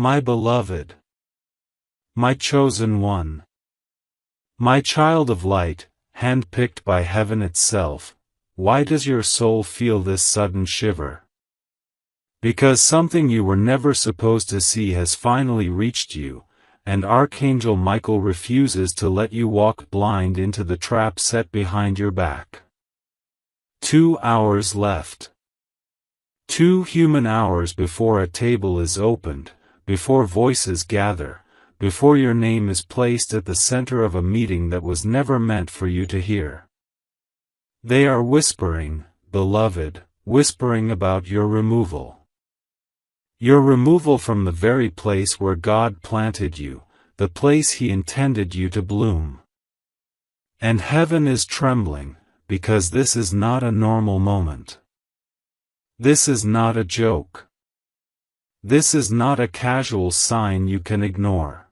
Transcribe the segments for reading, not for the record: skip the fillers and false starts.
My beloved, my chosen one, my child of light, hand-picked by heaven itself, why does your soul feel this sudden shiver? Because something you were never supposed to see has finally reached you, and Archangel Michael refuses to let you walk blind into the trap set behind your back. 2 hours left. 2 human hours before a table is opened, before voices gather, before your name is placed at the center of a meeting that was never meant for you to hear. They are whispering, beloved, whispering about your removal. Your removal from the very place where God planted you, the place He intended you to bloom. And heaven is trembling, because this is not a normal moment. This is not a joke. This is not a casual sign you can ignore.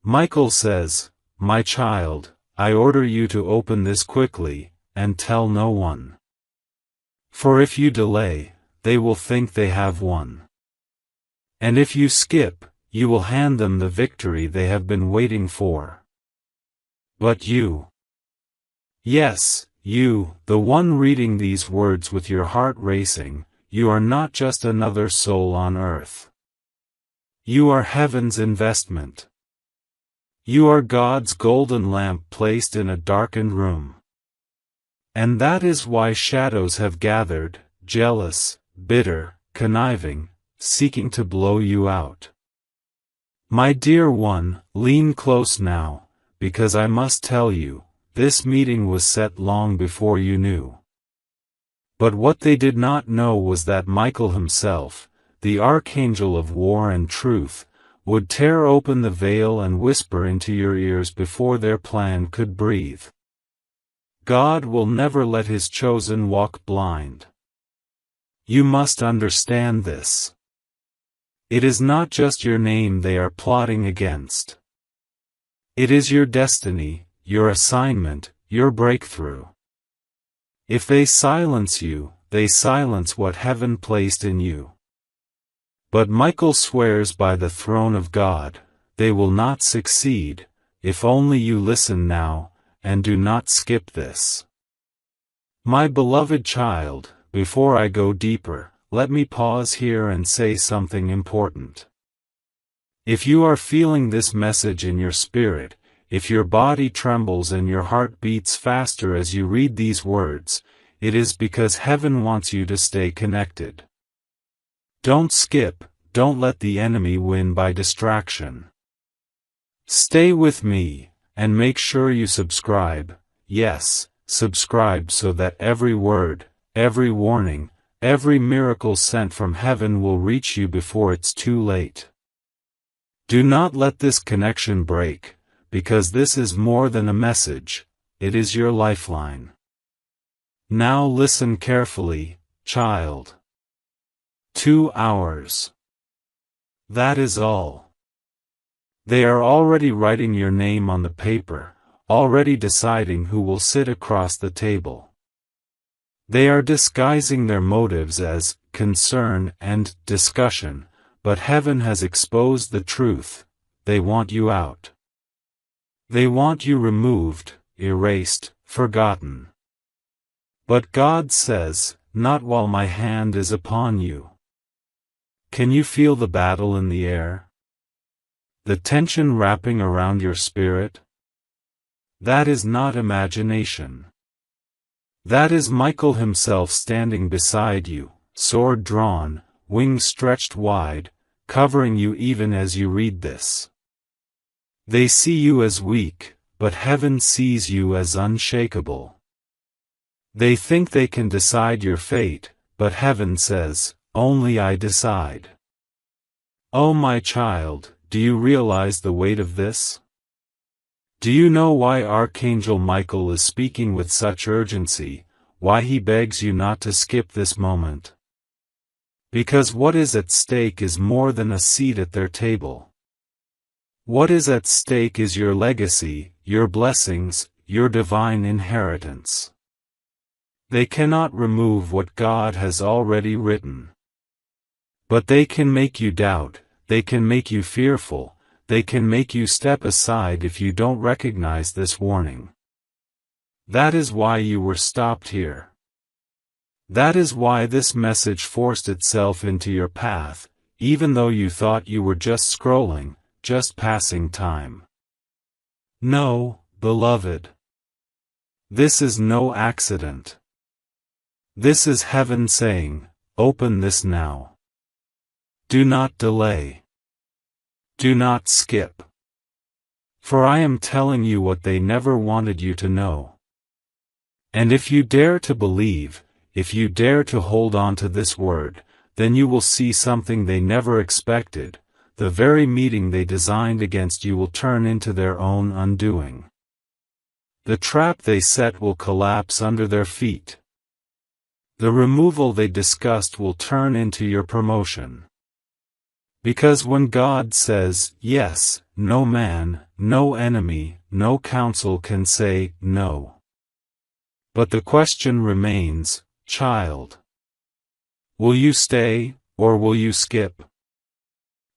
Michael says, "My child, I order you to open this quickly, and tell no one. For if you delay, they will think they have won. And if you skip, you will hand them the victory they have been waiting for. But you, yes, you, the one reading these words with your heart racing, you are not just another soul on earth. You are heaven's investment. You are God's golden lamp placed in a darkened room. And that is why shadows have gathered, jealous, bitter, conniving, seeking to blow you out. My dear one, lean close now, because I must tell you, this meeting was set long before you knew. But what they did not know was that Michael himself, the Archangel of war and truth, would tear open the veil and whisper into your ears before their plan could breathe. God will never let His chosen walk blind. You must understand this. It is not just your name they are plotting against. It is your destiny, your assignment, your breakthrough. If they silence you, they silence what heaven placed in you. But Michael swears by the throne of God, they will not succeed, if only you listen now, and do not skip this. My beloved child, before I go deeper, let me pause here and say something important. If you are feeling this message in your spirit, if your body trembles and your heart beats faster as you read these words, it is because heaven wants you to stay connected. Don't skip, don't let the enemy win by distraction. Stay with me, and make sure you subscribe, yes, subscribe so that every word, every warning, every miracle sent from heaven will reach you before it's too late. Do not let this connection break, because this is more than a message, it is your lifeline. Now listen carefully, child. 2 hours. That is all. They are already writing your name on the paper, already deciding who will sit across the table. They are disguising their motives as concern and discussion, but heaven has exposed the truth. They want you out. They want you removed, erased, forgotten. But God says, not while my hand is upon you. Can you feel the battle in the air? The tension wrapping around your spirit? That is not imagination. That is Michael himself standing beside you, sword drawn, wings stretched wide, covering you even as you read this. They see you as weak, but heaven sees you as unshakable. They think they can decide your fate, but heaven says, only I decide. Oh my child, do you realize the weight of this? Do you know why Archangel Michael is speaking with such urgency, why he begs you not to skip this moment? Because what is at stake is more than a seat at their table. What is at stake is your legacy, your blessings, your divine inheritance. They cannot remove what God has already written. But they can make you doubt, they can make you fearful, they can make you step aside if you don't recognize this warning. That is why you were stopped here. That is why this message forced itself into your path, even though you thought you were just scrolling, just passing time. No, beloved. This is no accident. This is heaven saying, open this now. Do not delay. Do not skip. For I am telling you what they never wanted you to know. And if you dare to believe, if you dare to hold on to this word, then you will see something they never expected. The very meeting they designed against you will turn into their own undoing. The trap they set will collapse under their feet. The removal they discussed will turn into your promotion. Because when God says yes, no man, no enemy, no counsel can say no. But the question remains, child. Will you stay, or will you skip?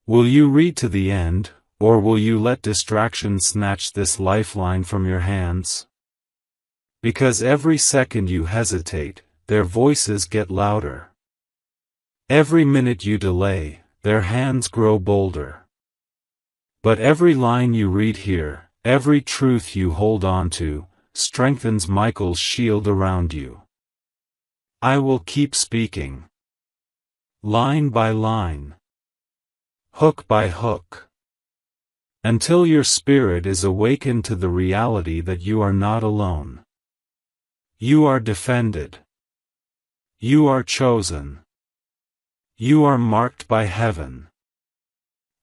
Will you read to the end, or will you let distraction snatch this lifeline from your hands? Because every second you hesitate, their voices get louder. Every minute you delay, their hands grow bolder. But every line you read here, every truth you hold on to, strengthens Michael's shield around you. I will keep speaking. Line by line. Hook by hook. Until your spirit is awakened to the reality that you are not alone. You are defended. You are chosen. You are marked by heaven.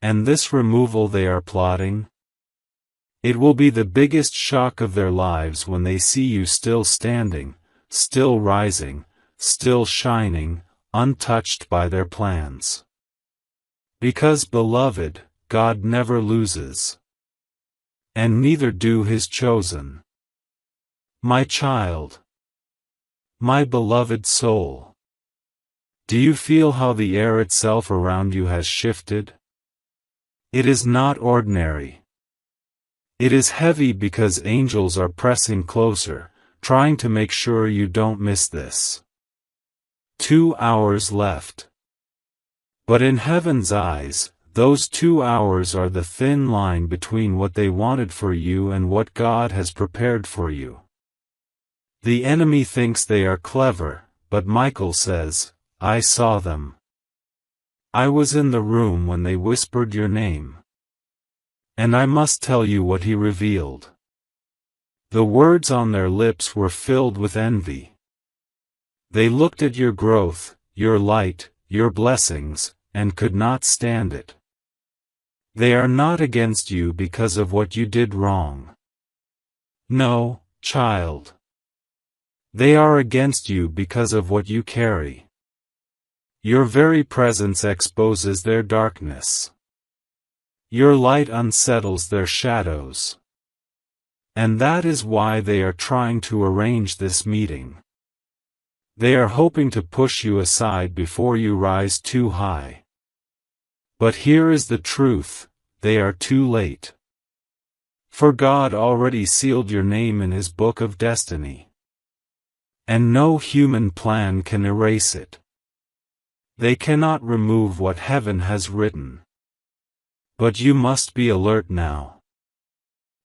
And this removal they are plotting? It will be the biggest shock of their lives when they see you still standing, still rising, still shining, untouched by their plans. Because, beloved, God never loses. And neither do His chosen. My child. My beloved soul. Do you feel how the air itself around you has shifted? It is not ordinary. It is heavy because angels are pressing closer, trying to make sure you don't miss this. 2 hours left. But in heaven's eyes, those 2 hours are the thin line between what they wanted for you and what God has prepared for you. The enemy thinks they are clever, but Michael says, I saw them. I was in the room when they whispered your name. And I must tell you what he revealed. The words on their lips were filled with envy. They looked at your growth, your light, your blessings, and could not stand it. They are not against you because of what you did wrong. No, child. They are against you because of what you carry. Your very presence exposes their darkness. Your light unsettles their shadows. And that is why they are trying to arrange this meeting. They are hoping to push you aside before you rise too high. But here is the truth, they are too late. For God already sealed your name in His book of destiny. And no human plan can erase it. They cannot remove what heaven has written. But you must be alert now.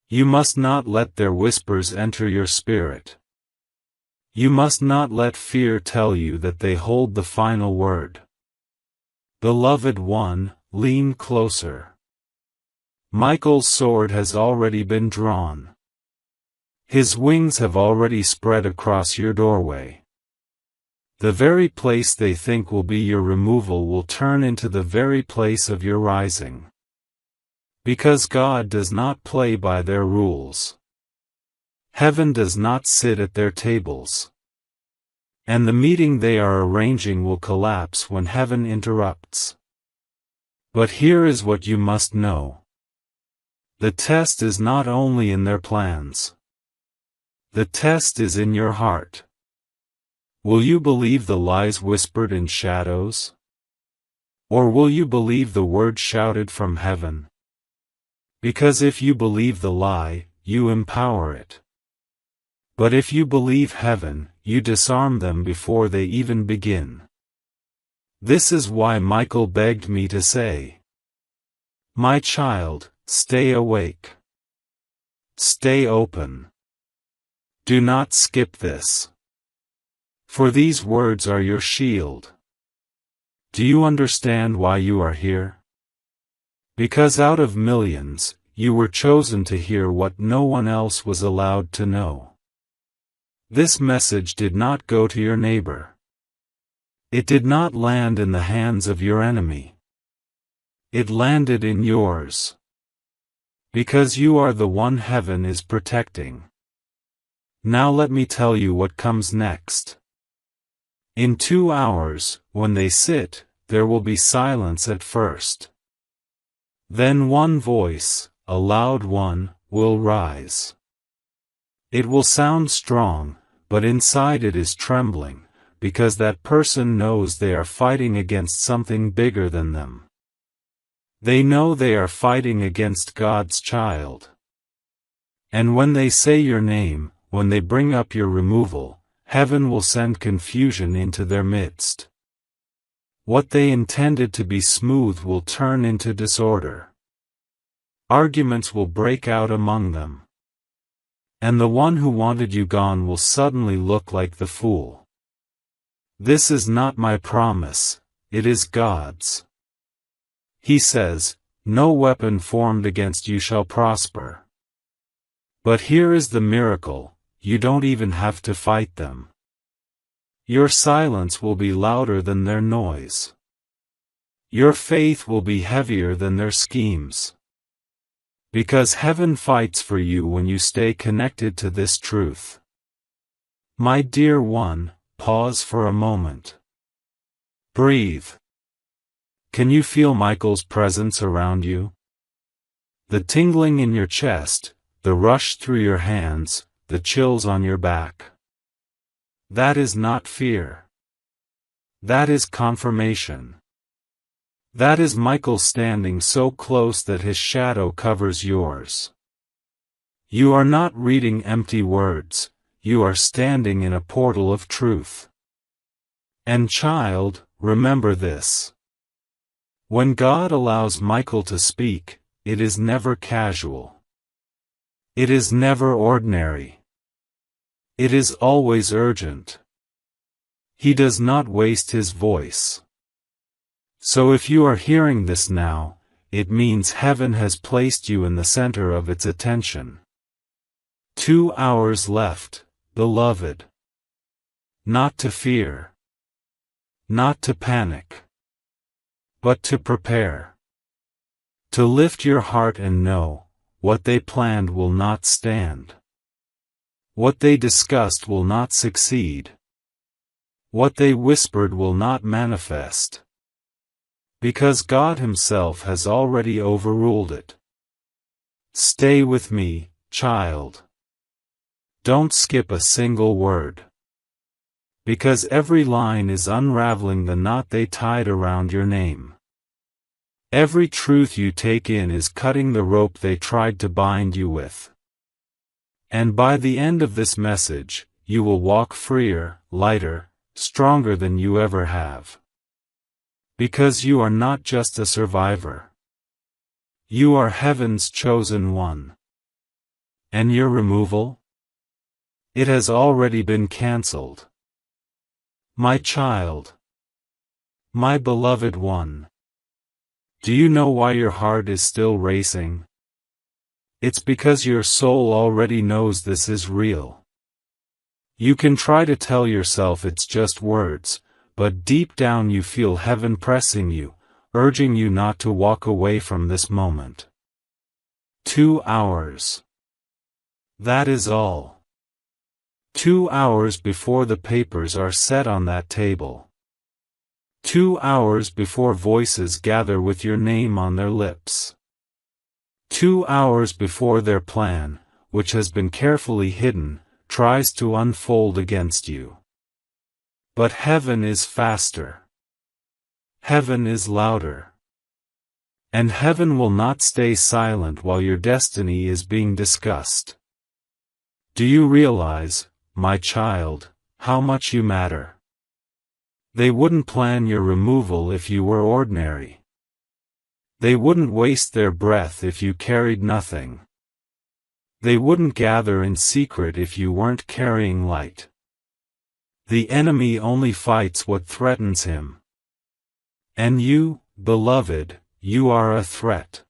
You must not let their whispers enter your spirit. You must not let fear tell you that they hold the final word. Beloved one, lean closer. Michael's sword has already been drawn. His wings have already spread across your doorway. The very place they think will be your removal will turn into the very place of your rising. Because God does not play by their rules. Heaven does not sit at their tables. And the meeting they are arranging will collapse when heaven interrupts. But here is what you must know. The test is not only in their plans. The test is in your heart. Will you believe the lies whispered in shadows? Or will you believe the word shouted from heaven? Because if you believe the lie, you empower it. But if you believe heaven, you disarm them before they even begin. This is why Michael begged me to say, "My child, stay awake. Stay open. Do not skip this. For these words are your shield." Do you understand why you are here? Because out of millions, you were chosen to hear what no one else was allowed to know. This message did not go to your neighbor. It did not land in the hands of your enemy. It landed in yours. Because you are the one heaven is protecting. Now let me tell you what comes next. In 2 hours, when they sit, there will be silence at first. Then one voice, a loud one, will rise. It will sound strong, but inside it is trembling, because that person knows they are fighting against something bigger than them. They know they are fighting against God's child. And when they say your name, when they bring up your removal, heaven will send confusion into their midst. What they intended to be smooth will turn into disorder. Arguments will break out among them. And the one who wanted you gone will suddenly look like the fool. This is not my promise, it is God's. He says, "No weapon formed against you shall prosper." But here is the miracle. You don't even have to fight them. Your silence will be louder than their noise. Your faith will be heavier than their schemes. Because heaven fights for you when you stay connected to this truth. My dear one, pause for a moment. Breathe. Can you feel Michael's presence around you? The tingling in your chest, the rush through your hands, the chills on your back. That is not fear. That is confirmation. That is Michael standing so close that his shadow covers yours. You are not reading empty words, you are standing in a portal of truth. And child, remember this. When God allows Michael to speak, it is never casual. It is never ordinary. It is always urgent. He does not waste his voice. So if you are hearing this now, it means heaven has placed you in the center of its attention. 2 hours left, beloved. Not to fear. Not to panic. But to prepare. To lift your heart and know, what they planned will not stand. What they discussed will not succeed. What they whispered will not manifest. Because God Himself has already overruled it. Stay with me, child. Don't skip a single word. Because every line is unraveling the knot they tied around your name. Every truth you take in is cutting the rope they tried to bind you with. And by the end of this message, you will walk freer, lighter, stronger than you ever have. Because you are not just a survivor. You are heaven's chosen one. And your removal? It has already been cancelled. My child. My beloved one. Do you know why your heart is still racing? It's because your soul already knows this is real. You can try to tell yourself it's just words, but deep down you feel heaven pressing you, urging you not to walk away from this moment. 2 hours. That is all. 2 hours before the papers are set on that table. 2 hours before voices gather with your name on their lips. 2 hours before their plan, which has been carefully hidden, tries to unfold against you. But heaven is faster. Heaven is louder. And heaven will not stay silent while your destiny is being discussed. Do you realize, my child, how much you matter? They wouldn't plan your removal if you were ordinary. They wouldn't waste their breath if you carried nothing. They wouldn't gather in secret if you weren't carrying light. The enemy only fights what threatens him. And you, beloved, you are a threat.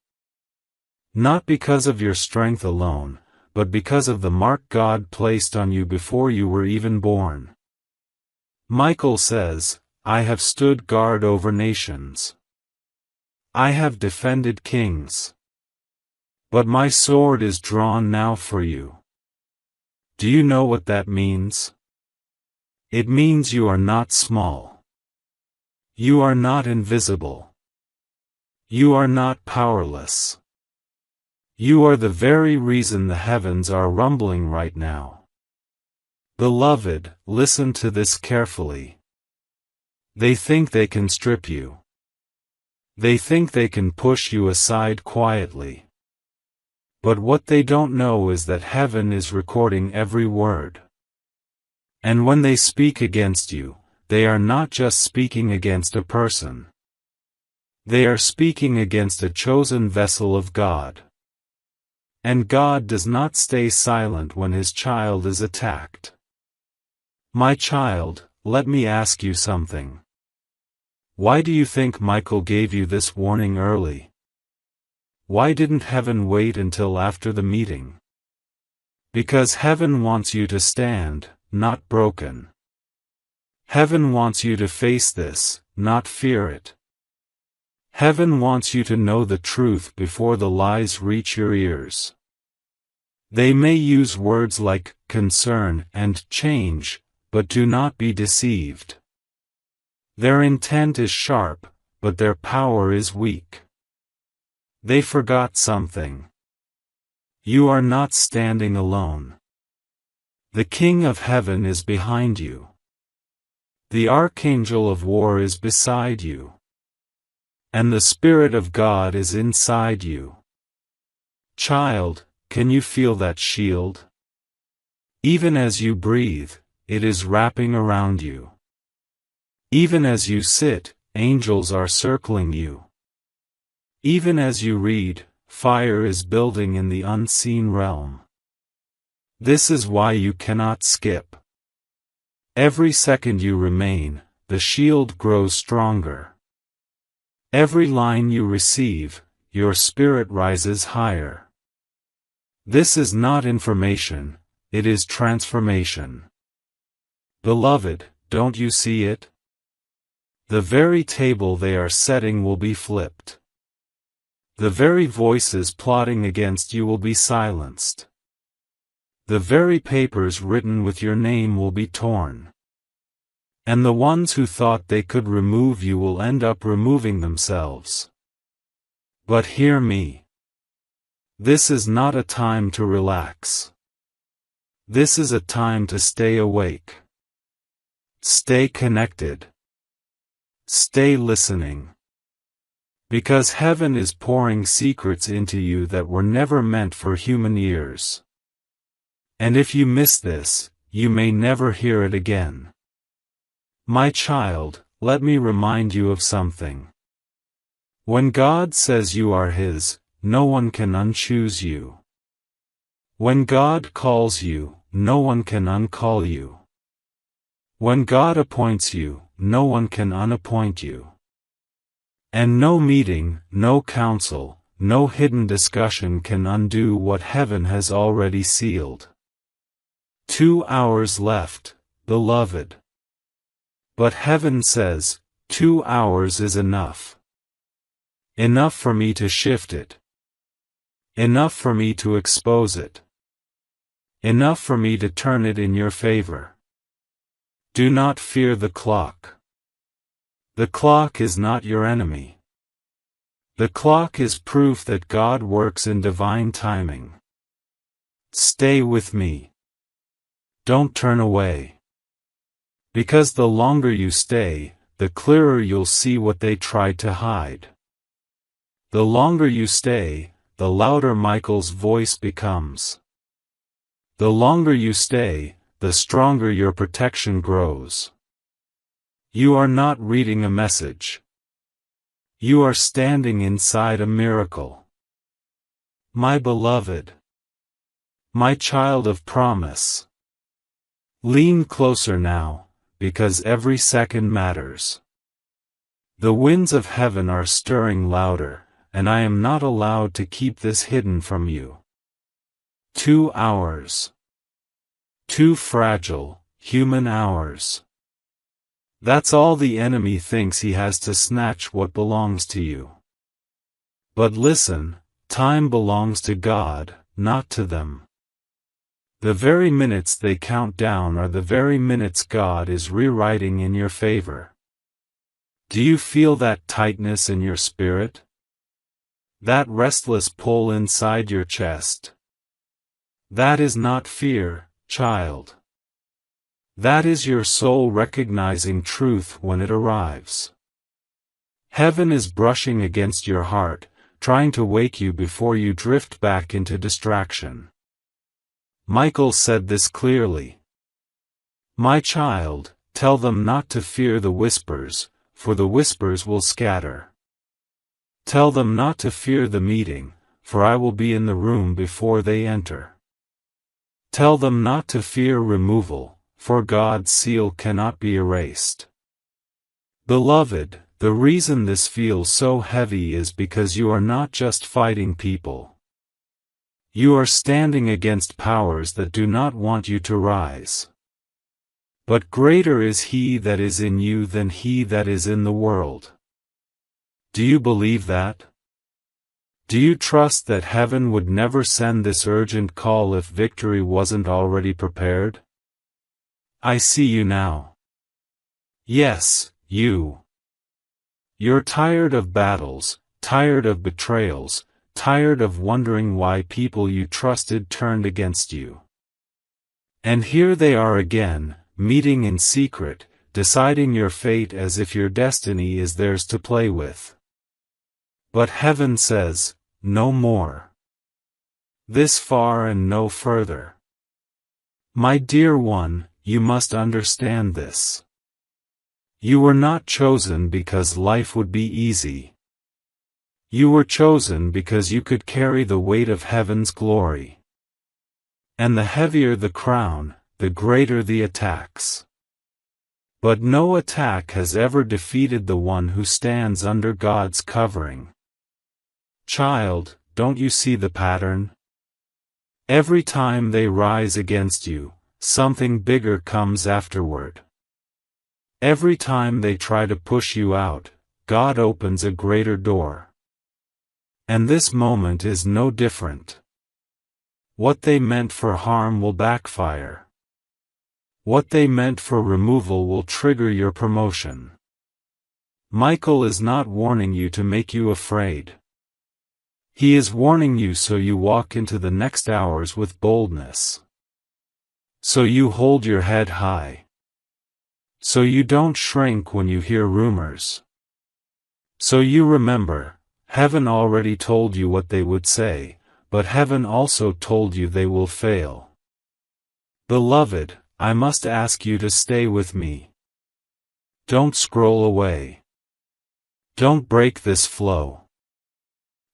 Not because of your strength alone, but because of the mark God placed on you before you were even born. Michael says, I have stood guard over nations. I have defended kings. But my sword is drawn now for you. Do you know what that means? It means you are not small. You are not invisible. You are not powerless. You are the very reason the heavens are rumbling right now. Beloved, listen to this carefully. They think they can strip you. They think they can push you aside quietly. But what they don't know is that heaven is recording every word. And when they speak against you, they are not just speaking against a person. They are speaking against a chosen vessel of God. And God does not stay silent when His child is attacked. My child, let me ask you something. Why do you think Michael gave you this warning early? Why didn't heaven wait until after the meeting? Because heaven wants you to stand, not broken. Heaven wants you to face this, not fear it. Heaven wants you to know the truth before the lies reach your ears. They may use words like concern and change, but do not be deceived. Their intent is sharp, but their power is weak. They forgot something. You are not standing alone. The King of Heaven is behind you. The Archangel of War is beside you. And the Spirit of God is inside you. Child, can you feel that shield? Even as you breathe, it is wrapping around you. Even as you sit, angels are circling you. Even as you read, fire is building in the unseen realm. This is why you cannot skip. Every second you remain, the shield grows stronger. Every line you receive, your spirit rises higher. This is not information, it is transformation. Beloved, don't you see it? The very table they are setting will be flipped. The very voices plotting against you will be silenced. The very papers written with your name will be torn. And the ones who thought they could remove you will end up removing themselves. But hear me. This is not a time to relax. This is a time to stay awake. Stay connected. Stay listening. Because heaven is pouring secrets into you that were never meant for human ears. And if you miss this, you may never hear it again. My child, let me remind you of something. When God says you are His, no one can unchoose you. When God calls you, no one can uncall you. When God appoints you, no one can unappoint you. And no meeting, no council, no hidden discussion can undo what heaven has already sealed. 2 hours left, beloved. But heaven says, 2 hours is enough. Enough for me to shift it. Enough for me to expose it. Enough for me to turn it in your favor. Do not fear the clock. The clock is not your enemy. The clock is proof that God works in divine timing. Stay with me. Don't turn away. Because the longer you stay, the clearer you'll see what they tried to hide. The longer you stay, the louder Michael's voice becomes. The longer you stay, the stronger your protection grows. You are not reading a message. You are standing inside a miracle. My beloved. My child of promise. Lean closer now, because every second matters. The winds of heaven are stirring louder, and I am not allowed to keep this hidden from you. 2 hours. 2 fragile, human hours. That's all the enemy thinks he has to snatch what belongs to you. But listen, time belongs to God, not to them. The very minutes they count down are the very minutes God is rewriting in your favor. Do you feel that tightness in your spirit? That restless pull inside your chest? That is not fear, child. That is your soul recognizing truth when it arrives. Heaven is brushing against your heart, trying to wake you before you drift back into distraction. Michael said this clearly. My child, tell them not to fear the whispers, for the whispers will scatter. Tell them not to fear the meeting, for I will be in the room before they enter. Tell them not to fear removal, for God's seal cannot be erased. Beloved, the reason this feels so heavy is because you are not just fighting people. You are standing against powers that do not want you to rise. But greater is He that is in you than he that is in the world. Do you believe that? Do you trust that heaven would never send this urgent call if victory wasn't already prepared? I see you now. Yes, you. You're tired of battles, tired of betrayals, tired of wondering why people you trusted turned against you. And here they are again, meeting in secret, deciding your fate as if your destiny is theirs to play with. But heaven says, no more. This far and no further. My dear one, you must understand this. You were not chosen because life would be easy. You were chosen because you could carry the weight of heaven's glory. And the heavier the crown, the greater the attacks. But no attack has ever defeated the one who stands under God's covering. Child, don't you see the pattern? Every time they rise against you, something bigger comes afterward. Every time they try to push you out, God opens a greater door. And this moment is no different. What they meant for harm will backfire. What they meant for removal will trigger your promotion. Michael is not warning you to make you afraid. He is warning you so you walk into the next hours with boldness. So you hold your head high. So you don't shrink when you hear rumors. So you remember, heaven already told you what they would say, but heaven also told you they will fail. Beloved, I must ask you to stay with me. Don't scroll away. Don't break this flow.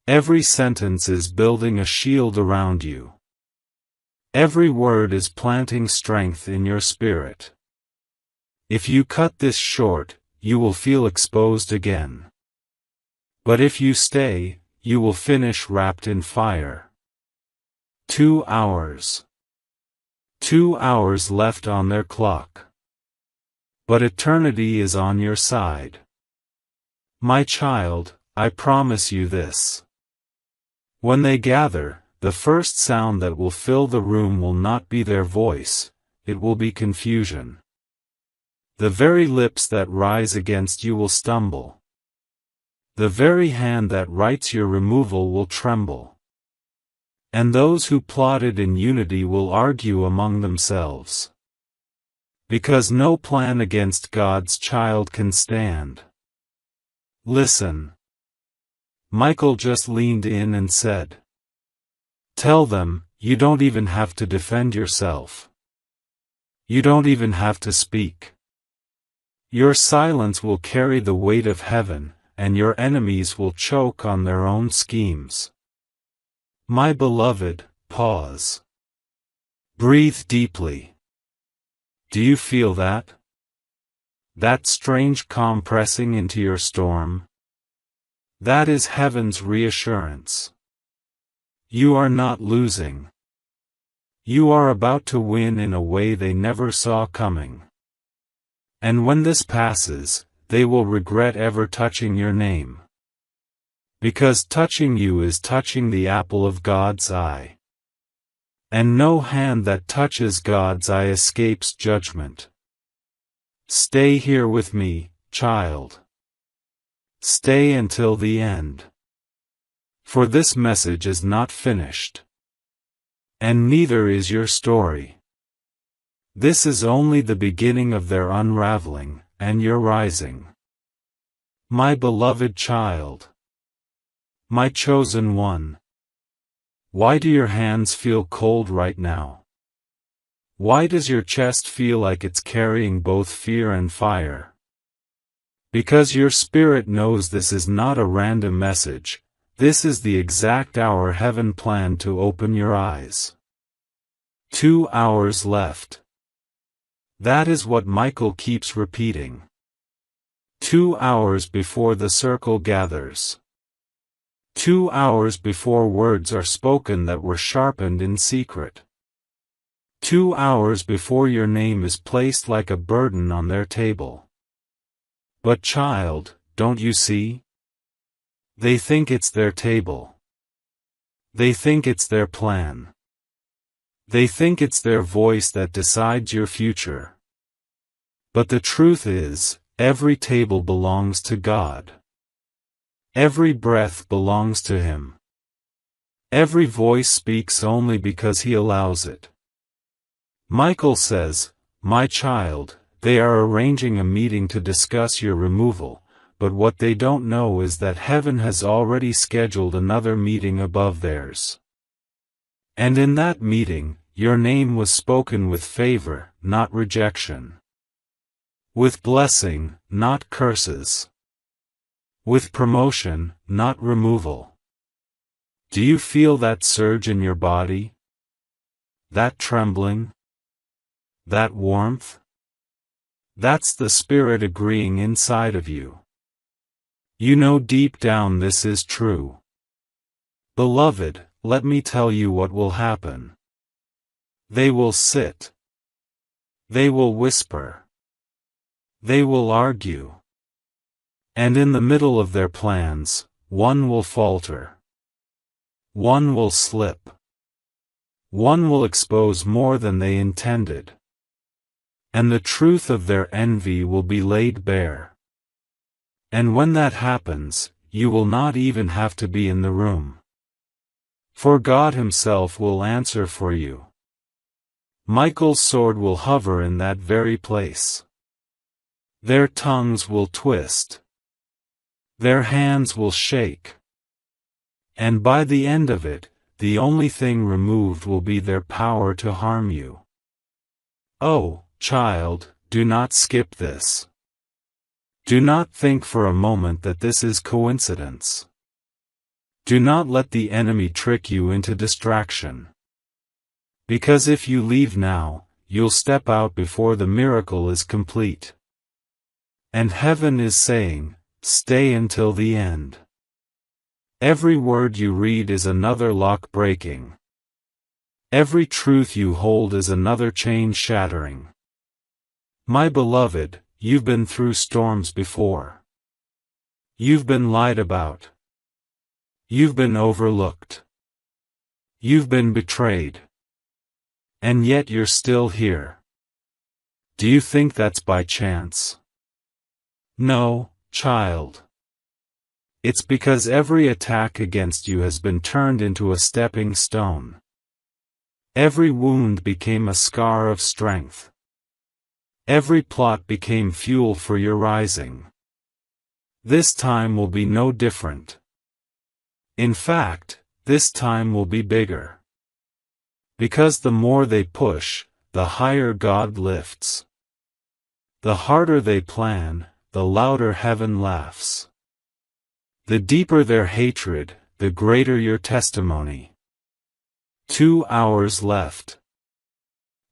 Every sentence is building a shield around you. Every word is planting strength in your spirit. If you cut this short, you will feel exposed again. But if you stay, you will finish wrapped in fire. 2 hours. 2 hours left on their clock. But eternity is on your side. My child, I promise you this. When they gather, the first sound that will fill the room will not be their voice, it will be confusion. The very lips that rise against you will stumble. The very hand that writes your removal will tremble. And those who plotted in unity will argue among themselves. Because no plan against God's child can stand. Listen. Michael just leaned in and said, "Tell them, you don't even have to defend yourself. You don't even have to speak. Your silence will carry the weight of heaven, and your enemies will choke on their own schemes." My beloved, pause. Breathe deeply. Do you feel that? That strange calm pressing into your storm? That is heaven's reassurance. You are not losing. You are about to win in a way they never saw coming. And when this passes, they will regret ever touching your name. Because touching you is touching the apple of God's eye. And no hand that touches God's eye escapes judgment. Stay here with me, child. Stay until the end. For this message is not finished. And neither is your story. This is only the beginning of their unraveling, and your rising. My beloved child. My chosen one. Why do your hands feel cold right now? Why does your chest feel like it's carrying both fear and fire? Because your spirit knows this is not a random message, this is the exact hour heaven planned to open your eyes. 2 hours left. That is what Michael keeps repeating. 2 hours before the circle gathers. 2 hours before words are spoken that were sharpened in secret. 2 hours before your name is placed like a burden on their table. But child, don't you see? They think it's their table. They think it's their plan. They think it's their voice that decides your future. But the truth is, every table belongs to God. Every breath belongs to Him. Every voice speaks only because He allows it. Michael says, "My child, they are arranging a meeting to discuss your removal, but what they don't know is that heaven has already scheduled another meeting above theirs. And in that meeting, your name was spoken with favor, not rejection. With blessing, not curses. With promotion, not removal." Do you feel that surge in your body? That trembling? That warmth? That's the Spirit agreeing inside of you. You know deep down this is true. Beloved, let me tell you what will happen. They will sit. They will whisper. They will argue. And in the middle of their plans, one will falter. One will slip. One will expose more than they intended. And the truth of their envy will be laid bare. And when that happens, you will not even have to be in the room. For God Himself will answer for you. Michael's sword will hover in that very place. Their tongues will twist. Their hands will shake. And by the end of it, the only thing removed will be their power to harm you. Oh, child, do not skip this. Do not think for a moment that this is coincidence. Do not let the enemy trick you into distraction. Because if you leave now, you'll step out before the miracle is complete. And heaven is saying, stay until the end. Every word you read is another lock breaking. Every truth you hold is another chain shattering. My beloved, you've been through storms before. You've been lied about. You've been overlooked. You've been betrayed. And yet you're still here. Do you think that's by chance? No, child. It's because every attack against you has been turned into a stepping stone. Every wound became a scar of strength. Every plot became fuel for your rising. This time will be no different. In fact, this time will be bigger. Because the more they push, the higher God lifts. The harder they plan, the louder heaven laughs. The deeper their hatred, the greater your testimony. 2 hours left.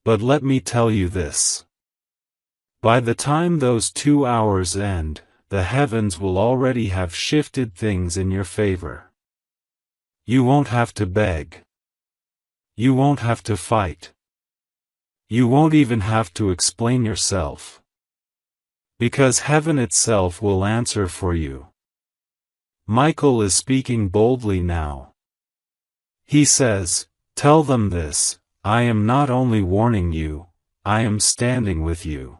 But let me tell you this. By the time those 2 hours end, the heavens will already have shifted things in your favor. You won't have to beg. You won't have to fight. You won't even have to explain yourself. Because heaven itself will answer for you. Michael is speaking boldly now. He says, "Tell them this, I am not only warning you, I am standing with you.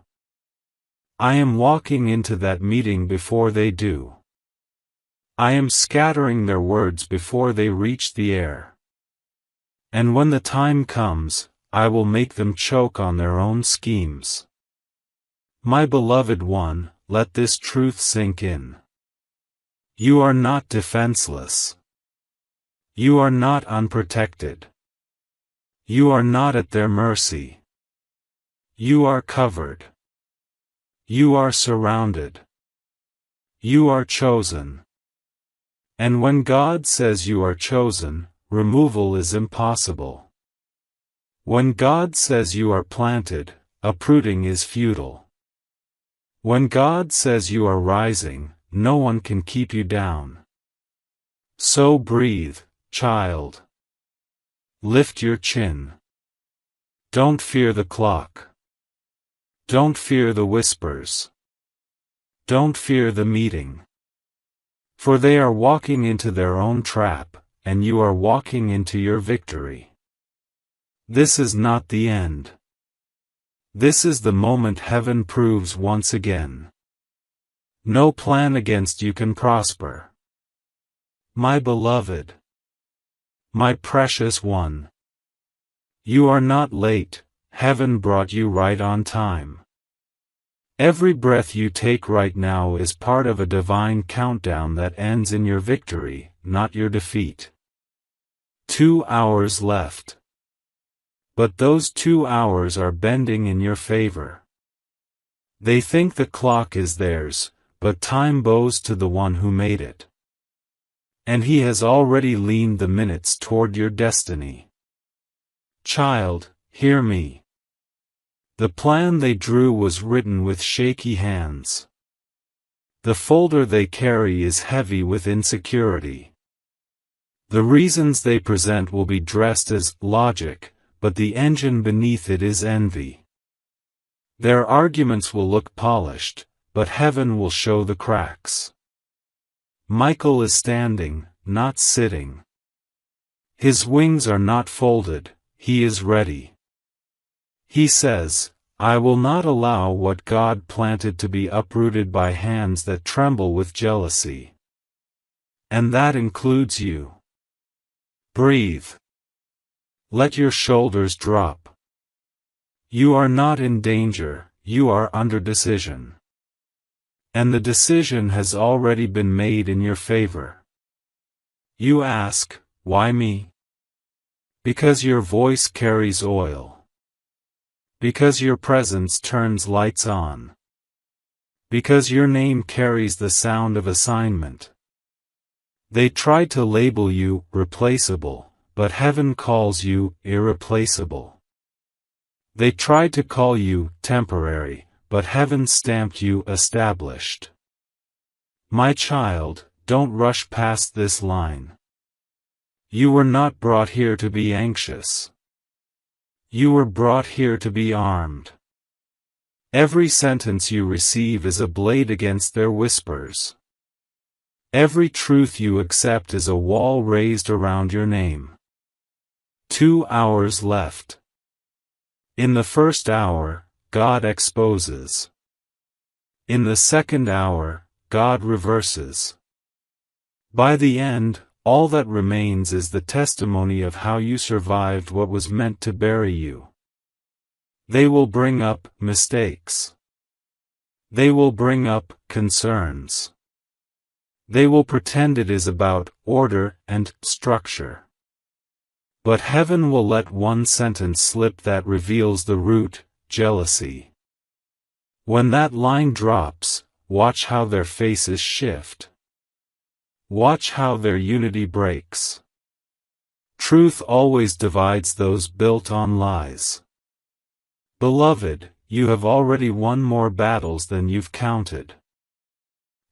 I am walking into that meeting before they do. I am scattering their words before they reach the air. And when the time comes, I will make them choke on their own schemes." My beloved one, let this truth sink in. You are not defenseless. You are not unprotected. You are not at their mercy. You are covered. You are surrounded. You are chosen. And when God says you are chosen, removal is impossible. When God says you are planted, uprooting is futile. When God says you are rising, no one can keep you down. So breathe, child. Lift your chin. Don't fear the clock. Don't fear the whispers. Don't fear the meeting. For they are walking into their own trap, and you are walking into your victory. This is not the end. This is the moment heaven proves once again. No plan against you can prosper. My beloved. My precious one. You are not late, heaven brought you right on time. Every breath you take right now is part of a divine countdown that ends in your victory, not your defeat. 2 hours left. But those 2 hours are bending in your favor. They think the clock is theirs, but time bows to the one who made it. And he has already leaned the minutes toward your destiny. Child, hear me. The plan they drew was written with shaky hands. The folder they carry is heavy with insecurity. The reasons they present will be dressed as logic, but the engine beneath it is envy. Their arguments will look polished, but heaven will show the cracks. Michael is standing, not sitting. His wings are not folded, he is ready. He says, "I will not allow what God planted to be uprooted by hands that tremble with jealousy." And that includes you. Breathe. Let your shoulders drop. You are not in danger, you are under decision. And the decision has already been made in your favor. You ask, why me? Because your voice carries oil. Because your presence turns lights on. Because your name carries the sound of assignment. They tried to label you replaceable, but heaven calls you irreplaceable. They tried to call you temporary, but heaven stamped you established. My child, don't rush past this line. You were not brought here to be anxious. You were brought here to be armed. Every sentence you receive is a blade against their whispers. Every truth you accept is a wall raised around your name. 2 hours left. In the first hour, God exposes. In the second hour, God reverses. By the end, all that remains is the testimony of how you survived what was meant to bury you. They will bring up mistakes. They will bring up concerns. They will pretend it is about order and structure. But heaven will let one sentence slip that reveals the root: jealousy. When that line drops, watch how their faces shift. Watch how their unity breaks. Truth always divides those built on lies. Beloved, you have already won more battles than you've counted.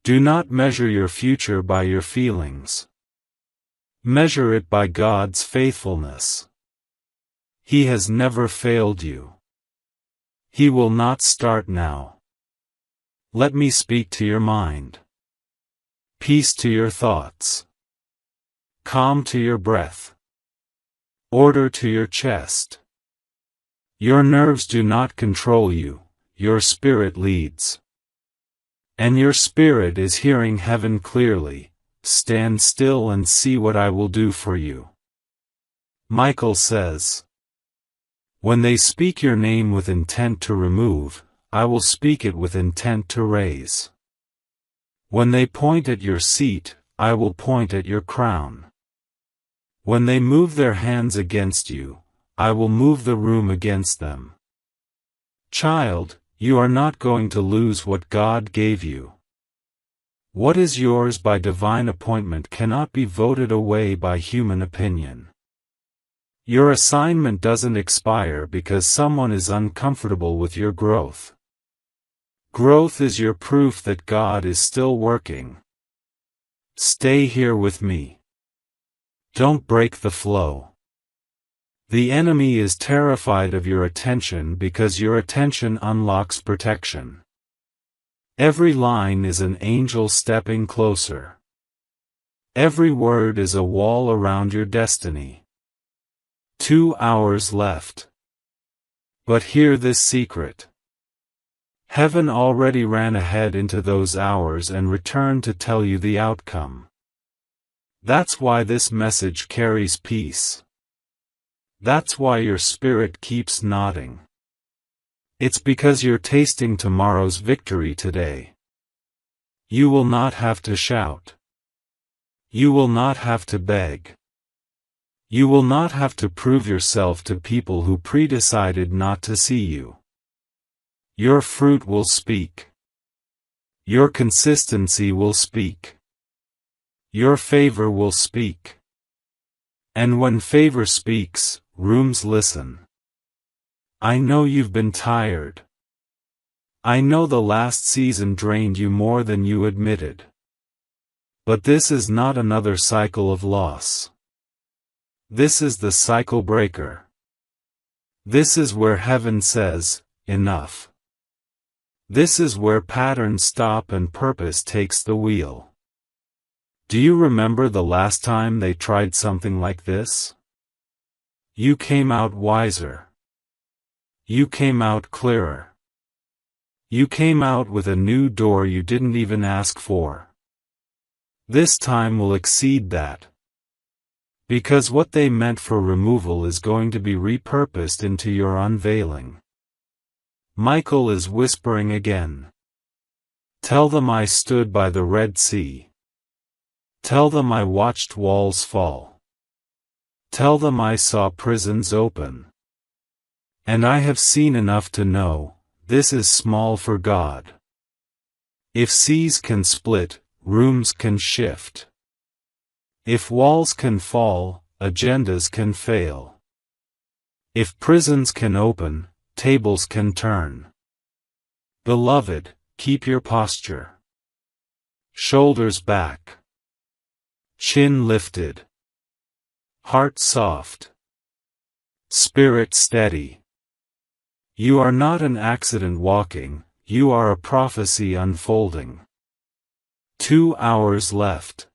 Do not measure your future by your feelings. Measure it by God's faithfulness. He has never failed you. He will not start now. Let me speak to your mind. Peace to your thoughts. Calm to your breath. Order to your chest. Your nerves do not control you, your spirit leads. And your spirit is hearing heaven clearly. Stand still and see what I will do for you. Michael says, when they speak your name with intent to remove, I will speak it with intent to raise. When they point at your seat, I will point at your crown. When they move their hands against you, I will move the room against them. Child, you are not going to lose what God gave you. What is yours by divine appointment cannot be voted away by human opinion. Your assignment doesn't expire because someone is uncomfortable with your growth. Growth is your proof that God is still working. Stay here with me. Don't break the flow. The enemy is terrified of your attention because your attention unlocks protection. Every line is an angel stepping closer. Every word is a wall around your destiny. 2 hours left. But hear this secret. Heaven already ran ahead into those hours and returned to tell you the outcome. That's why this message carries peace. That's why your spirit keeps nodding. It's because you're tasting tomorrow's victory today. You will not have to shout. You will not have to beg. You will not have to prove yourself to people who pre-decided not to see you. Your fruit will speak. Your consistency will speak. Your favor will speak. And when favor speaks, rooms listen. I know you've been tired. I know the last season drained you more than you admitted. But this is not another cycle of loss. This is the cycle breaker. This is where heaven says, enough. This is where patterns stop and purpose takes the wheel. Do you remember the last time they tried something like this? You came out wiser. You came out clearer. You came out with a new door you didn't even ask for. This time will exceed that. Because what they meant for removal is going to be repurposed into your unveiling. Michael is whispering again. Tell them I stood by the Red Sea. Tell them I watched walls fall. Tell them I saw prisons open. And I have seen enough to know, this is small for God. If seas can split, rooms can shift. If walls can fall, agendas can fail. If prisons can open, tables can turn. Beloved, keep your posture. Shoulders back. Chin lifted. Heart soft. Spirit steady. You are not an accident walking, you are a prophecy unfolding. 2 hours left.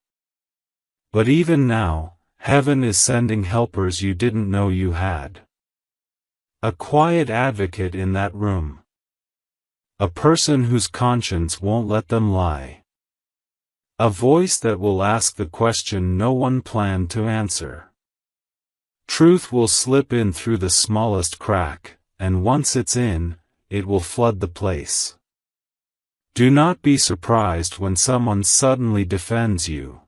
But even now, heaven is sending helpers you didn't know you had. A quiet advocate in that room. A person whose conscience won't let them lie. A voice that will ask the question no one planned to answer. Truth will slip in through the smallest crack, and once it's in, it will flood the place. Do not be surprised when someone suddenly defends you.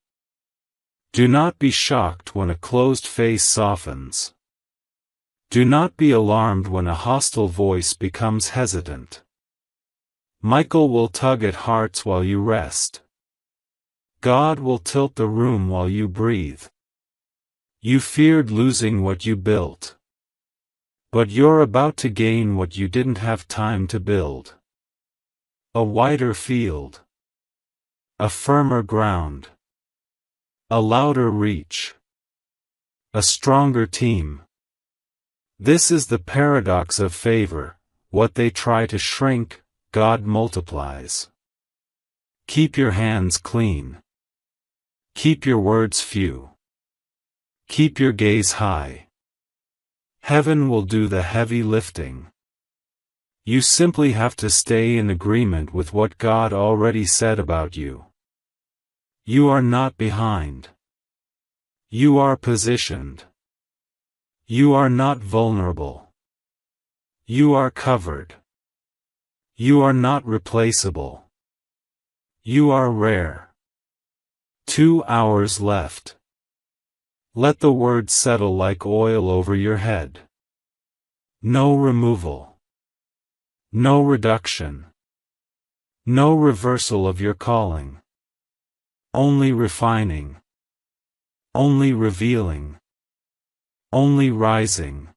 Do not be shocked when a closed face softens. Do not be alarmed when a hostile voice becomes hesitant. Michael will tug at hearts while you rest. God will tilt the room while you breathe. You feared losing what you built. But you're about to gain what you didn't have time to build. A wider field. A firmer ground. A louder reach. A stronger team. This is the paradox of favor: what they try to shrink, God multiplies. Keep your hands clean. Keep your words few. Keep your gaze high. Heaven will do the heavy lifting. You simply have to stay in agreement with what God already said about you. You are not behind. You are positioned. You are not vulnerable. You are covered. You are not replaceable. You are rare. 2 hours left. Let the words settle like oil over your head. No removal. No reduction. No reversal of your calling. Only refining. Only revealing. Only rising.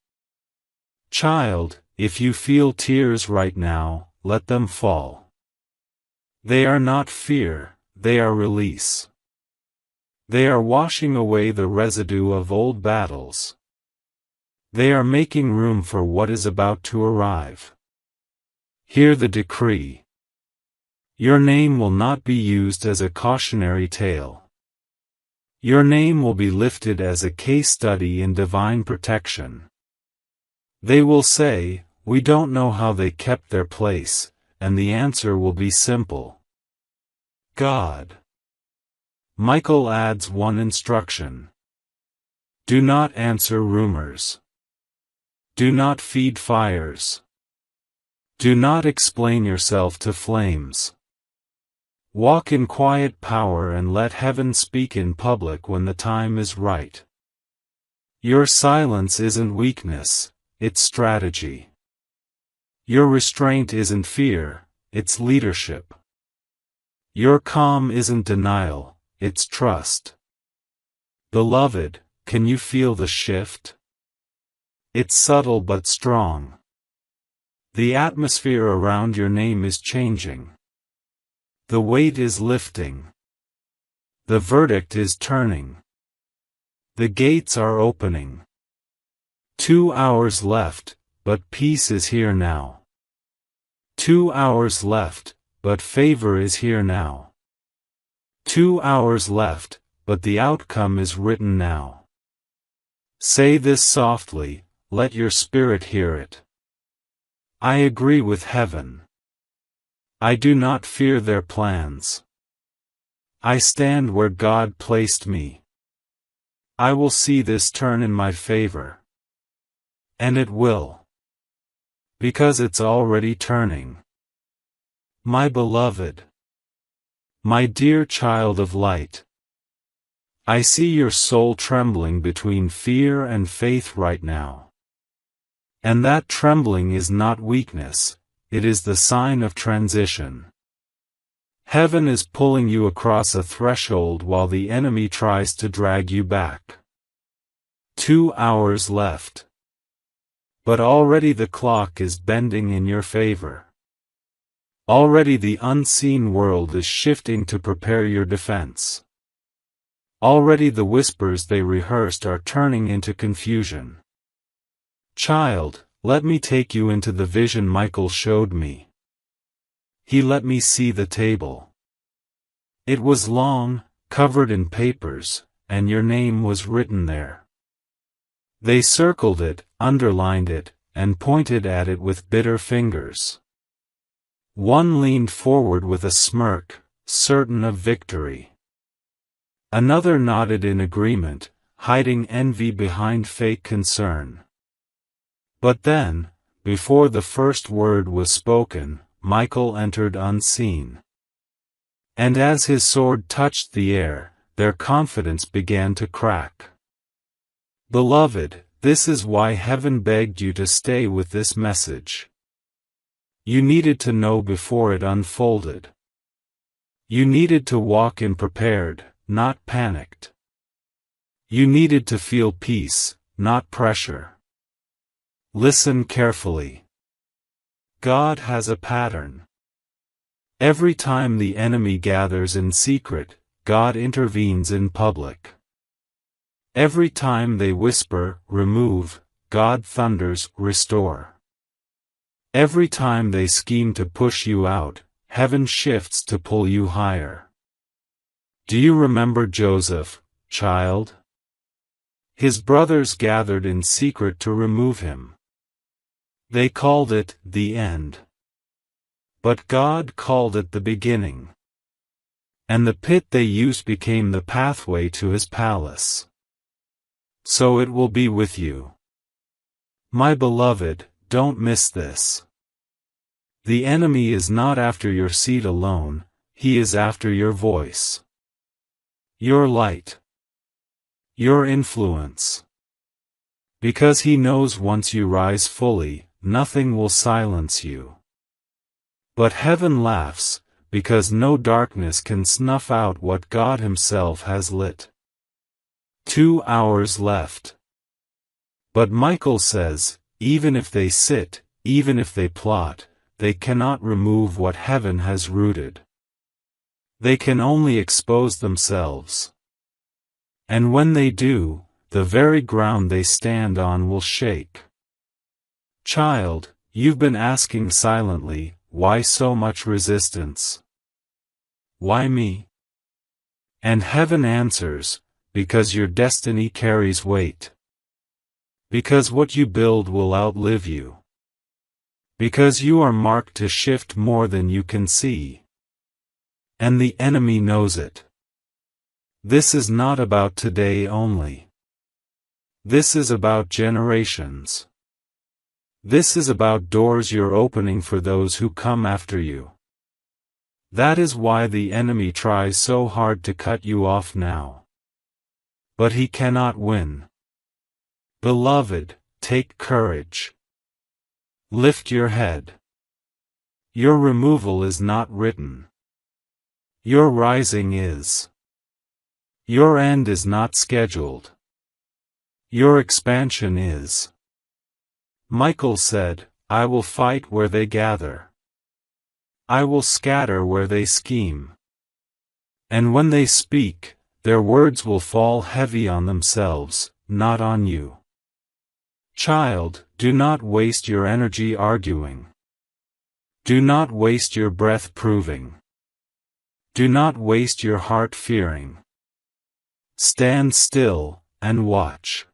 Child, if you feel tears right now, let them fall. They are not fear, they are release. They are washing away the residue of old battles. They are making room for what is about to arrive. Hear the decree. Your name will not be used as a cautionary tale. Your name will be lifted as a case study in divine protection. They will say, "We don't know how they kept their place," and the answer will be simple. God. Michael adds one instruction. Do not answer rumors. Do not feed fires. Do not explain yourself to flames. Walk in quiet power and let heaven speak in public when the time is right. Your silence isn't weakness, it's strategy. Your restraint isn't fear, it's leadership. Your calm isn't denial, it's trust. Beloved, can you feel the shift? It's subtle but strong. The atmosphere around your name is changing. The weight is lifting. The verdict is turning. The gates are opening. 2 hours left, but peace is here now. 2 hours left, but favor is here now. 2 hours left, but the outcome is written now. Say this softly, let your spirit hear it. I agree with heaven. I do not fear their plans. I stand where God placed me. I will see this turn in my favor. And it will. Because it's already turning. My beloved. My dear child of light. I see your soul trembling between fear and faith right now. And that trembling is not weakness, it is the sign of transition. Heaven is pulling you across a threshold while the enemy tries to drag you back. 2 hours left. But already the clock is bending in your favor. Already the unseen world is shifting to prepare your defense. Already the whispers they rehearsed are turning into confusion. Child, let me take you into the vision Michael showed me. He let me see the table. It was long, covered in papers, and your name was written there. They circled it, underlined it, and pointed at it with bitter fingers. One leaned forward with a smirk, certain of victory. Another nodded in agreement, hiding envy behind fake concern. But then, before the first word was spoken, Michael entered unseen. And as his sword touched the air, their confidence began to crack. Beloved, this is why heaven begged you to stay with this message. You needed to know before it unfolded. You needed to walk in prepared, not panicked. You needed to feel peace, not pressure. Listen carefully. God has a pattern. Every time the enemy gathers in secret, God intervenes in public. Every time they whisper, remove, God thunders, restore. Every time they scheme to push you out, heaven shifts to pull you higher. Do you remember Joseph, child? His brothers gathered in secret to remove him. They called it the end. But God called it the beginning. And the pit they used became the pathway to his palace. So it will be with you. My beloved, don't miss this. The enemy is not after your seat alone, he is after your voice. Your light. Your influence. Because he knows once you rise fully, nothing will silence you. But heaven laughs, because no darkness can snuff out what God himself has lit. 2 hours left. But Michael says, even if they sit, even if they plot, they cannot remove what heaven has rooted. They can only expose themselves. And when they do, the very ground they stand on will shake. Child, you've been asking silently, why so much resistance? Why me? And heaven answers, because your destiny carries weight. Because what you build will outlive you. Because you are marked to shift more than you can see. And the enemy knows it. This is not about today only. This is about generations. This is about doors you're opening for those who come after you. That is why the enemy tries so hard to cut you off now. But he cannot win. Beloved, take courage. Lift your head. Your removal is not written. Your rising is. Your end is not scheduled. Your expansion is. Michael said, I will fight where they gather. I will scatter where they scheme. And when they speak, their words will fall heavy on themselves, not on you. Child, do not waste your energy arguing. Do not waste your breath proving. Do not waste your heart fearing. Stand still, and watch.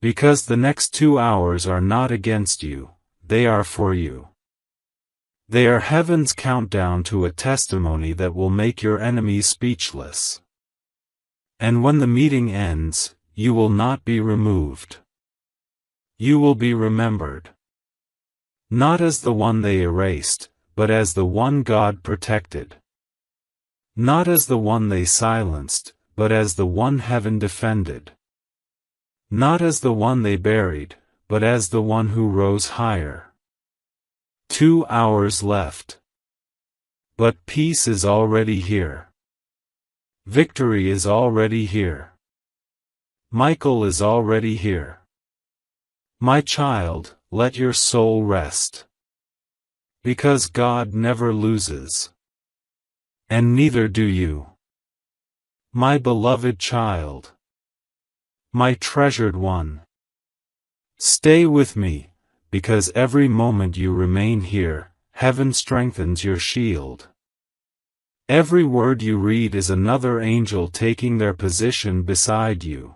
Because the next 2 hours are not against you, they are for you. They are heaven's countdown to a testimony that will make your enemies speechless. And when the meeting ends, you will not be removed. You will be remembered. Not as the one they erased, but as the one God protected. Not as the one they silenced, but as the one heaven defended. Not as the one they buried, but as the one who rose higher. 2 hours left. But peace is already here. Victory is already here. Michael is already here. My child, let your soul rest. Because God never loses. And neither do you. My beloved child. My treasured one. Stay with me, because every moment you remain here, heaven strengthens your shield. Every word you read is another angel taking their position beside you.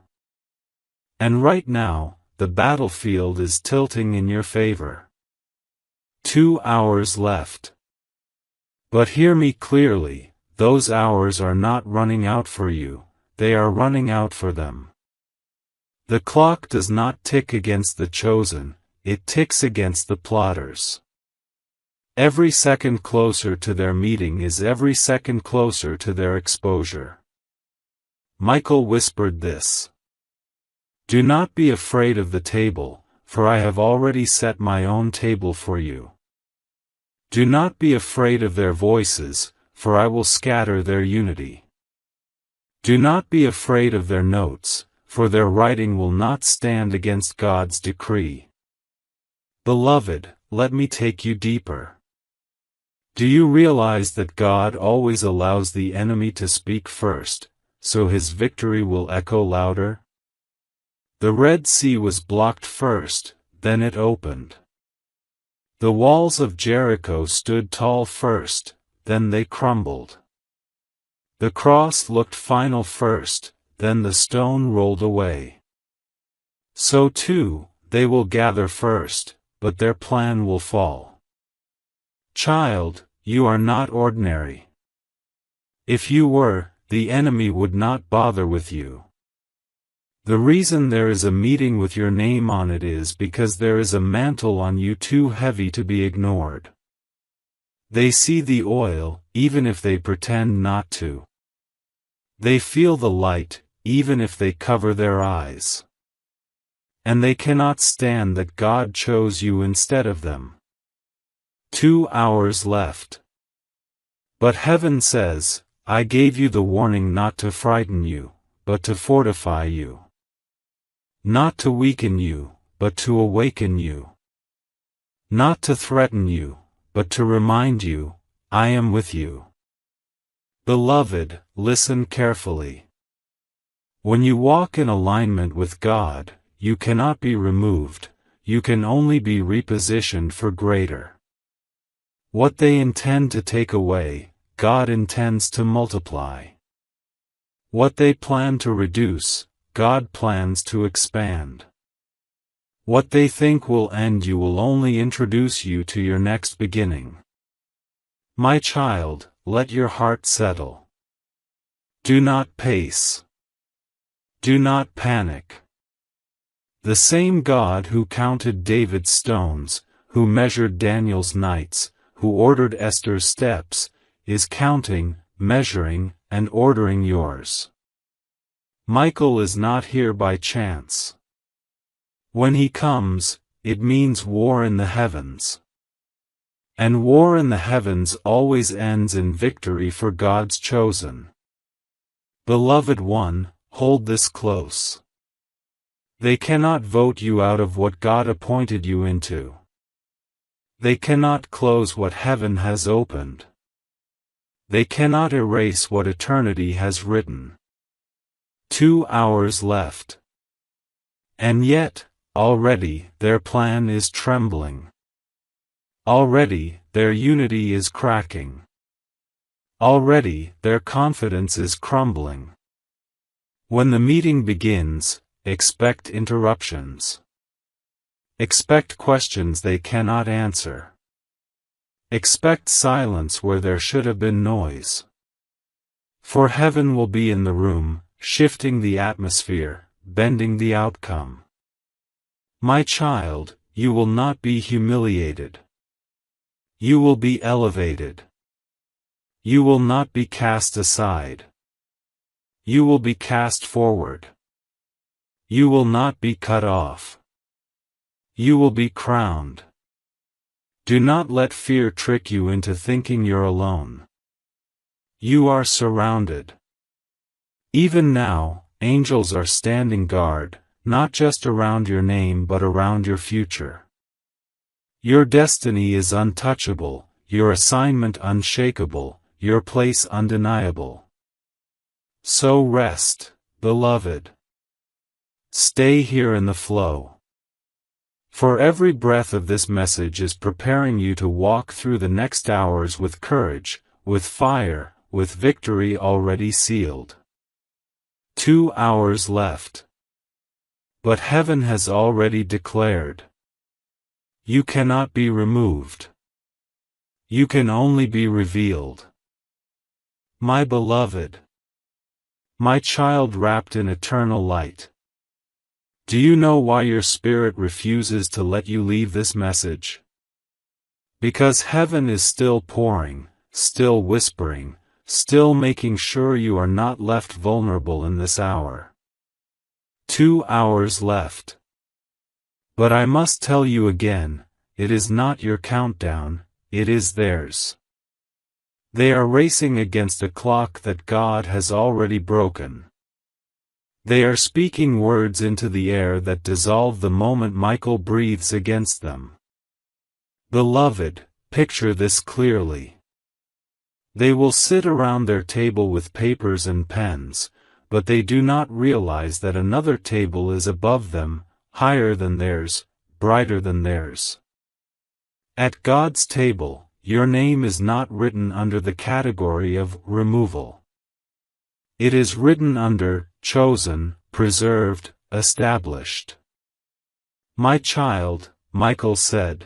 And right now, the battlefield is tilting in your favor. 2 hours left. But hear me clearly, those hours are not running out for you, they are running out for them. The clock does not tick against the chosen, it ticks against the plotters. Every second closer to their meeting is every second closer to their exposure. Michael whispered this. Do not be afraid of the table, for I have already set my own table for you. Do not be afraid of their voices, for I will scatter their unity. Do not be afraid of their notes, for their writing will not stand against God's decree. Beloved, let me take you deeper. Do you realize that God always allows the enemy to speak first, so his victory will echo louder? The Red Sea was blocked first, then it opened. The walls of Jericho stood tall first, then they crumbled. The cross looked final first, then the stone rolled away. So too, they will gather first, but their plan will fall. Child, you are not ordinary. If you were, the enemy would not bother with you. The reason there is a meeting with your name on it is because there is a mantle on you too heavy to be ignored. They see the oil, even if they pretend not to. They feel the light, even if they cover their eyes. And they cannot stand that God chose you instead of them. 2 hours left. But heaven says, I gave you the warning not to frighten you, but to fortify you. Not to weaken you, but to awaken you. Not to threaten you, but to remind you, I am with you. Beloved, listen carefully. When you walk in alignment with God, you cannot be removed, you can only be repositioned for greater. What they intend to take away, God intends to multiply. What they plan to reduce, God plans to expand. What they think will end you will only introduce you to your next beginning. My child, let your heart settle. Do not pace. Do not panic. The same God who counted David's stones, who measured Daniel's nights, who ordered Esther's steps, is counting, measuring, and ordering yours. Michael is not here by chance. When he comes, it means war in the heavens. And war in the heavens always ends in victory for God's chosen. Beloved one, hold this close. They cannot vote you out of what God appointed you into. They cannot close what heaven has opened. They cannot erase what eternity has written. 2 hours left. And yet, already, their plan is trembling. Already, their unity is cracking. Already, their confidence is crumbling. When the meeting begins, expect interruptions. Expect questions they cannot answer. Expect silence where there should have been noise. For heaven will be in the room, shifting the atmosphere, bending the outcome. My child, you will not be humiliated. You will be elevated. You will not be cast aside. You will be cast forward. You will not be cut off. You will be crowned. Do not let fear trick you into thinking you're alone. You are surrounded. Even now, angels are standing guard, not just around your name but around your future. Your destiny is untouchable, your assignment unshakable, your place undeniable. So rest, beloved. Stay here in the flow. For every breath of this message is preparing you to walk through the next hours with courage, with fire, with victory already sealed. 2 hours left. But heaven has already declared. You cannot be removed. You can only be revealed. My beloved. My child wrapped in eternal light. Do you know why your spirit refuses to let you leave this message? Because heaven is still pouring, still whispering, still making sure you are not left vulnerable in this hour. 2 hours left. But I must tell you again, it is not your countdown, it is theirs. They are racing against a clock that God has already broken. They are speaking words into the air that dissolve the moment Michael breathes against them. Beloved, picture this clearly. They will sit around their table with papers and pens, but they do not realize that another table is above them, higher than theirs, brighter than theirs. At God's table, your name is not written under the category of removal. It is written under chosen, preserved, established. My child, Michael said.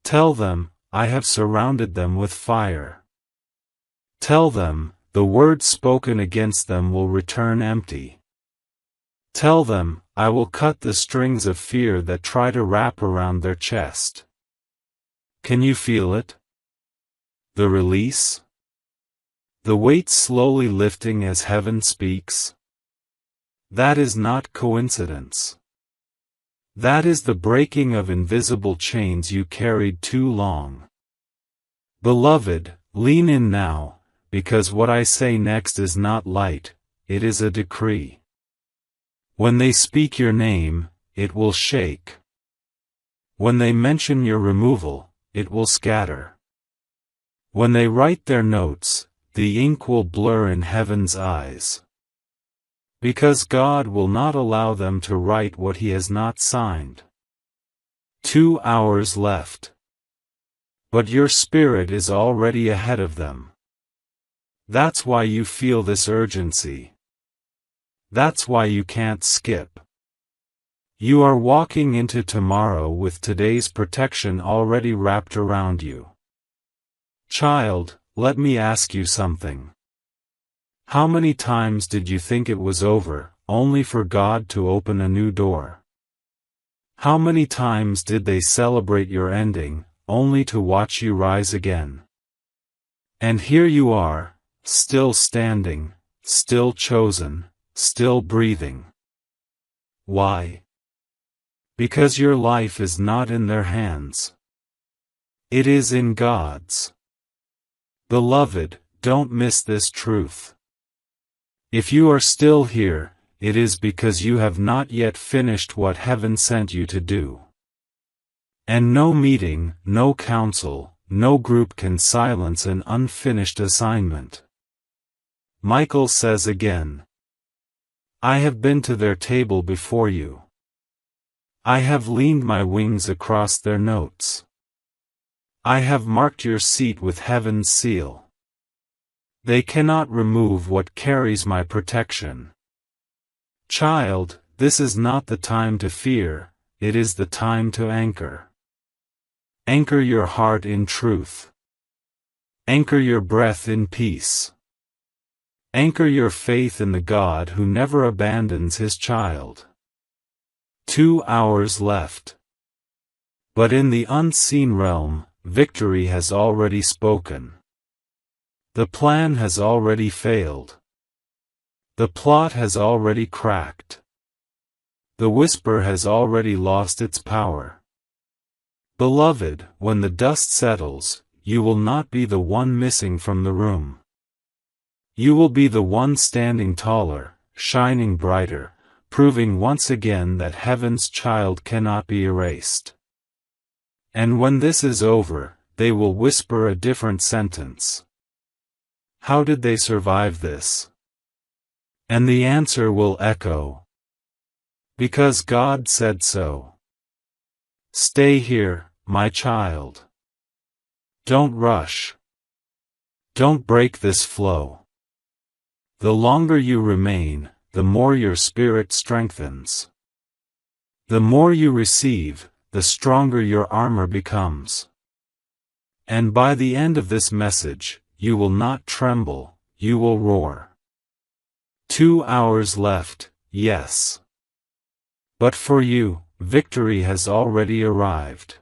Tell them, I have surrounded them with fire. Tell them, the word spoken against them will return empty. Tell them, I will cut the strings of fear that try to wrap around their chest. Can you feel it? The release? The weight slowly lifting as heaven speaks? That is not coincidence. That is the breaking of invisible chains you carried too long. Beloved, lean in now, because what I say next is not light, it is a decree. When they speak your name, it will shake. When they mention your removal, it will scatter. When they write their notes, the ink will blur in heaven's eyes. Because God will not allow them to write what He has not signed. 2 hours left. But your spirit is already ahead of them. That's why you feel this urgency. That's why you can't skip. You are walking into tomorrow with today's protection already wrapped around you. Child, let me ask you something. How many times did you think it was over, only for God to open a new door? How many times did they celebrate your ending, only to watch you rise again? And here you are, still standing, still chosen, still breathing. Why? Because your life is not in their hands. It is in God's. Beloved, don't miss this truth. If you are still here, it is because you have not yet finished what heaven sent you to do. And no meeting, no council, no group can silence an unfinished assignment. Michael says again, I have been to their table before you. I have leaned my wings across their notes. I have marked your seat with heaven's seal. They cannot remove what carries my protection. Child, this is not the time to fear, it is the time to anchor. Anchor your heart in truth. Anchor your breath in peace. Anchor your faith in the God who never abandons His child. 2 hours left. But in the unseen realm, victory has already spoken. The plan has already failed. The plot has already cracked. The whisper has already lost its power. Beloved, when the dust settles, you will not be the one missing from the room. You will be the one standing taller, shining brighter, proving once again that heaven's child cannot be erased. And when this is over, they will whisper a different sentence. How did they survive this? And the answer will echo. Because God said so. Stay here, my child. Don't rush. Don't break this flow. The longer you remain, the more your spirit strengthens. The more you receive, the stronger your armor becomes. And by the end of this message, you will not tremble, you will roar. 2 hours left, yes. But for you, victory has already arrived.